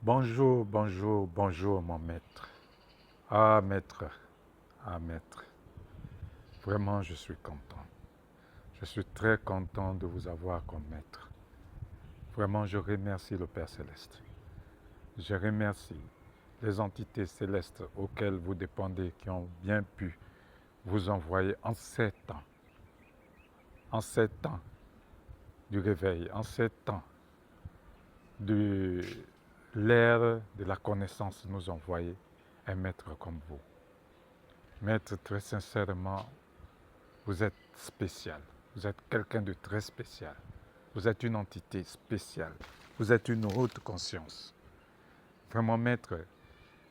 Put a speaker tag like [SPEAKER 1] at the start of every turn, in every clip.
[SPEAKER 1] Bonjour, bonjour, bonjour mon maître. Ah maître, ah maître, vraiment je suis content. Je suis très content de vous avoir comme maître. Vraiment je remercie le Père Céleste. Je remercie les entités célestes auxquelles vous dépendez qui ont bien pu vous envoyer en 7 ans du réveil, en 7 ans de l'ère de la connaissance nous envoyer un maître comme vous. Maître, très sincèrement, vous êtes spécial. Vous êtes quelqu'un de très spécial. Vous êtes une entité spéciale. Vous êtes une haute conscience. Vraiment, maître,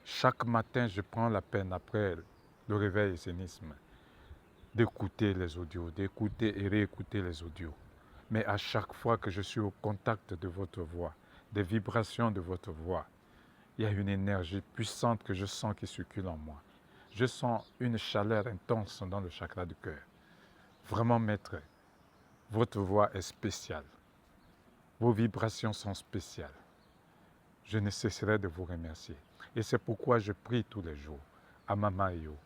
[SPEAKER 1] chaque matin, je prends la peine, après le réveil et sénisme, d'écouter les audios, d'écouter et réécouter les audios. Mais à chaque fois que je suis au contact de votre voix, des vibrations de votre voix, il y a une énergie puissante que je sens qui circule en moi. Je sens une chaleur intense dans le chakra du cœur. Vraiment, maître, votre voix est spéciale. Vos vibrations sont spéciales. Je ne cesserai de vous remercier. Et c'est pourquoi je prie tous les jours à Mama Eo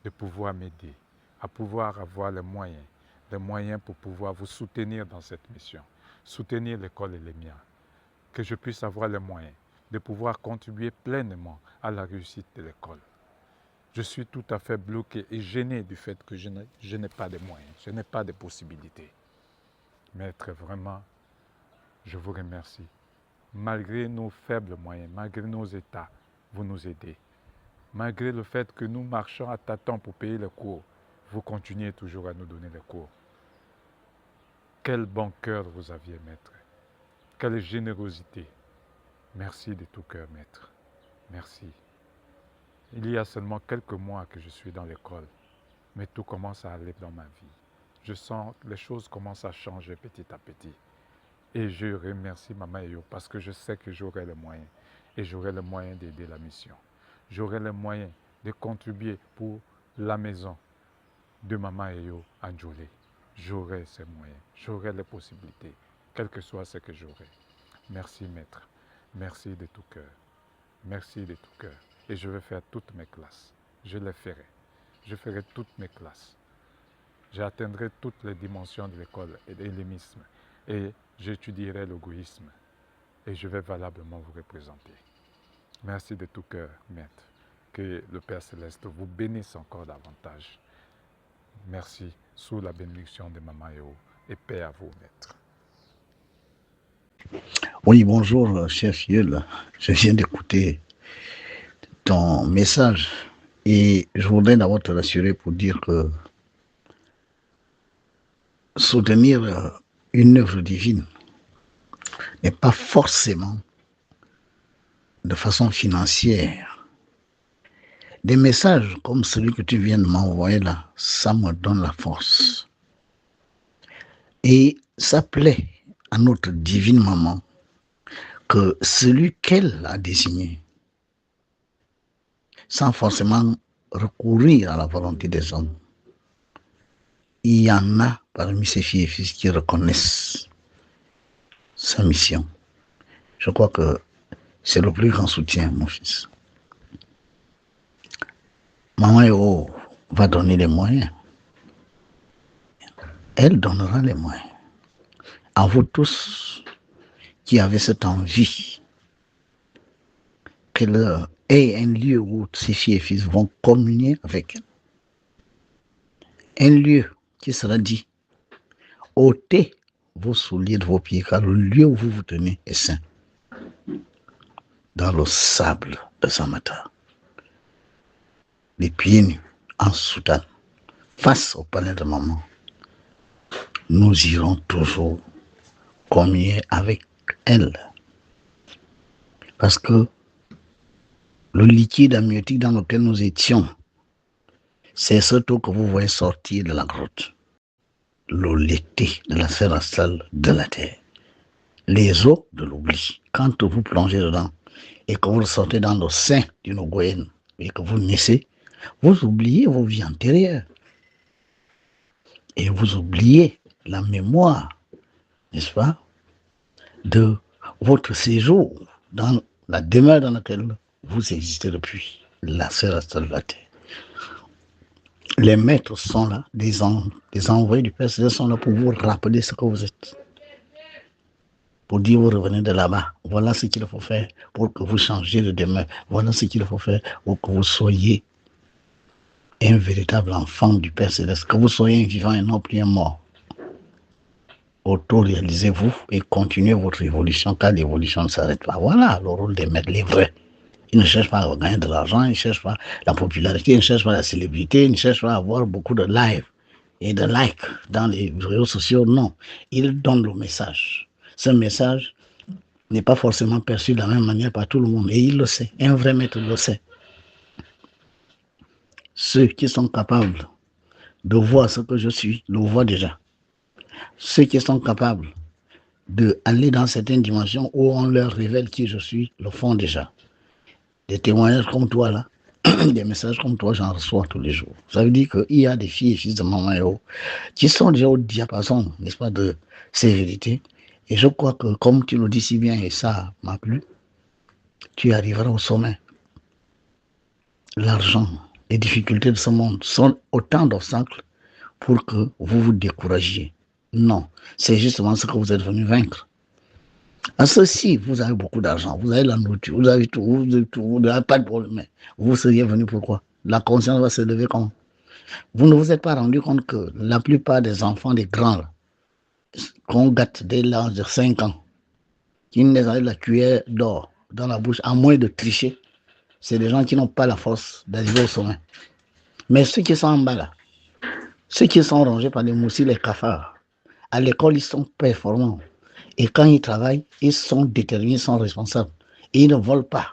[SPEAKER 1] de pouvoir m'aider, à pouvoir avoir les moyens pour pouvoir vous soutenir dans cette mission, soutenir l'école et les miens, que je puisse avoir les moyens de pouvoir contribuer pleinement à la réussite de l'école. Je suis tout à fait bloqué et gêné du fait que je n'ai pas de moyens, je n'ai pas de possibilités. Maître, vraiment, je vous remercie. Malgré nos faibles moyens, malgré nos états, vous nous aidez. Malgré le fait que nous marchons à tâtons pour payer les cours, vous continuez toujours à nous donner les cours. Quel bon cœur vous aviez, maître. Quelle générosité. Merci de tout cœur, maître. Merci. Il y a seulement quelques mois que je suis dans l'école, mais tout commence à aller dans ma vie. Je sens que les choses commencent à changer petit à petit. Et je remercie Mama Eo parce que je sais que j'aurai les moyens. Et j'aurai les moyens d'aider la mission. J'aurai les moyens de contribuer pour la maison de Mama Eo à Ndjolé. J'aurai ces moyens. J'aurai les possibilités, quel que soit ce que j'aurai. Merci maître. Merci de tout cœur. Merci de tout cœur. Et je vais faire toutes mes classes. Je les ferai. Je ferai toutes mes classes. J'atteindrai toutes les dimensions de l'école et de l'émisme. Et j'étudierai l'égoïsme. Et je vais valablement vous représenter. Merci de tout cœur, maître. Que le Père Céleste vous bénisse encore davantage. Merci, sous la bénédiction de Mama Eo. Et paix à vous, maître.
[SPEAKER 2] Oui, bonjour, cher Fiel. Je viens d'écouter ton message et je voudrais d'abord te rassurer pour dire que soutenir une œuvre divine n'est pas forcément de façon financière. Des messages comme celui que tu viens de m'envoyer là, ça me donne la force. Et ça plaît à notre divine maman que celui qu'elle a désigné, sans forcément recourir à la volonté des hommes, il y en a parmi ses filles et fils qui reconnaissent sa mission. Je crois que c'est le plus grand soutien, mon fils. Maman Eo va donner les moyens. Elle donnera les moyens. À vous tous qui avez cette envie qu'elle ait un lieu où ses filles et fils vont communier avec elle. Un lieu qui sera dit, ôtez vos souliers de vos pieds, car le lieu où vous vous tenez est saint. Dans le sable de Samata, les pieds nus, en soutane, face au palais de maman, nous irons toujours communier avec elle. Parce que le liquide amniotique dans lequel nous étions, c'est ce taux que vous voyez sortir de la grotte. L'eau laitée de la sphère astrale de la terre. Les eaux de l'oubli. Quand vous plongez dedans et que vous le sortez dans le sein d'une goyenne et que vous naissez, vous oubliez vos vies antérieures. Et vous oubliez la mémoire, n'est-ce pas, de votre séjour dans la demeure dans laquelle vous existez depuis la seule de la terre. Les maîtres sont là, les envoyés du Père Céleste sont là pour vous rappeler ce que vous êtes. Pour dire vous revenez de là-bas. Voilà ce qu'il faut faire pour que vous changiez de demeure. Voilà ce qu'il faut faire pour que vous soyez un véritable enfant du Père Céleste. Que vous soyez un vivant et non plus un mort. Auto-réalisez-vous et continuez votre évolution car l'évolution ne s'arrête pas. Voilà le rôle des maîtres, les vrais. Ils ne cherchent pas à gagner de l'argent, ils ne cherchent pas la popularité, ils ne cherchent pas la célébrité, ils ne cherchent pas à avoir beaucoup de live et de likes dans les réseaux sociaux. Non, ils donnent le message. Ce message n'est pas forcément perçu de la même manière par tout le monde et il le sait. Un vrai maître le sait. Ceux qui sont capables de voir ce que je suis le voient déjà. Ceux qui sont capables d'aller dans certaines dimensions où on leur révèle qui je suis le font déjà. Des témoignages comme toi là, des messages comme toi, j'en reçois tous les jours. Ça veut dire qu'il y a des filles et fils de maman et oh, qui sont déjà au diapason, n'est-ce pas, de ces vérités. Et je crois que, comme tu le dis si bien, et ça m'a plu, tu arriveras au sommet. L'argent, les difficultés de ce monde sont autant d'obstacles pour que vous vous découragiez. Non, c'est justement ce que vous êtes venu vaincre. À ceci, vous avez beaucoup d'argent, vous avez la nourriture, vous avez tout, vous n'avez pas de problème. Vous seriez venu pourquoi? La conscience va se lever comment? Vous ne vous êtes pas rendu compte que la plupart des enfants, des grands, qu'on gâte dès l'âge de 5 ans, qui nous avaient la cuillère d'or dans la bouche, à moins de tricher, c'est des gens qui n'ont pas la force d'arriver au sommet. Mais ceux qui sont en bas là, ceux qui sont rongés par les moussis, les cafards, à l'école, ils sont performants. Et quand ils travaillent, ils sont déterminés, ils sont responsables. Et ils ne volent pas.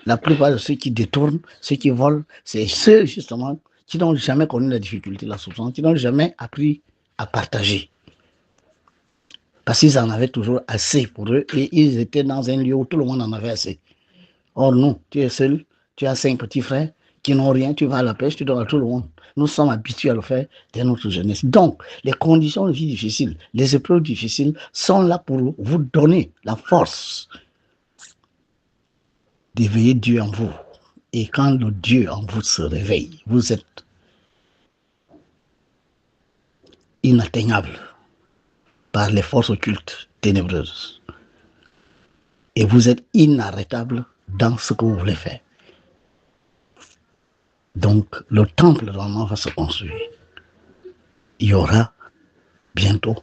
[SPEAKER 2] La plupart de ceux qui détournent, ceux qui volent, c'est ceux justement qui n'ont jamais connu la difficulté, la souffrance, qui n'ont jamais appris à partager. Parce qu'ils en avaient toujours assez pour eux et ils étaient dans un lieu où tout le monde en avait assez. Or non, tu es seul, tu as 5 petits frères qui n'ont rien, tu vas à la pêche, tu donnes à tout le monde. Nous sommes habitués à le faire dès notre jeunesse. Donc, les conditions de vie difficiles, les épreuves difficiles sont là pour vous donner la force d'éveiller Dieu en vous. Et quand le Dieu en vous se réveille, vous êtes inatteignable par les forces occultes ténébreuses. Et vous êtes inarrêtable dans ce que vous voulez faire. Donc, le temple vraiment va se construire. Il y aura bientôt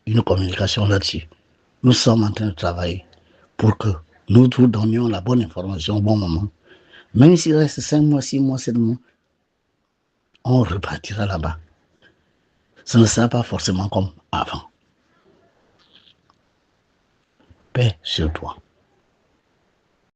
[SPEAKER 2] une communication là-dessus. Nous sommes en train de travailler pour que nous vous donnions la bonne information au bon moment. Même s'il reste 5 mois, 6 mois, 7 mois, on repartira là-bas. Ce ne sera pas forcément comme avant. Paix sur toi.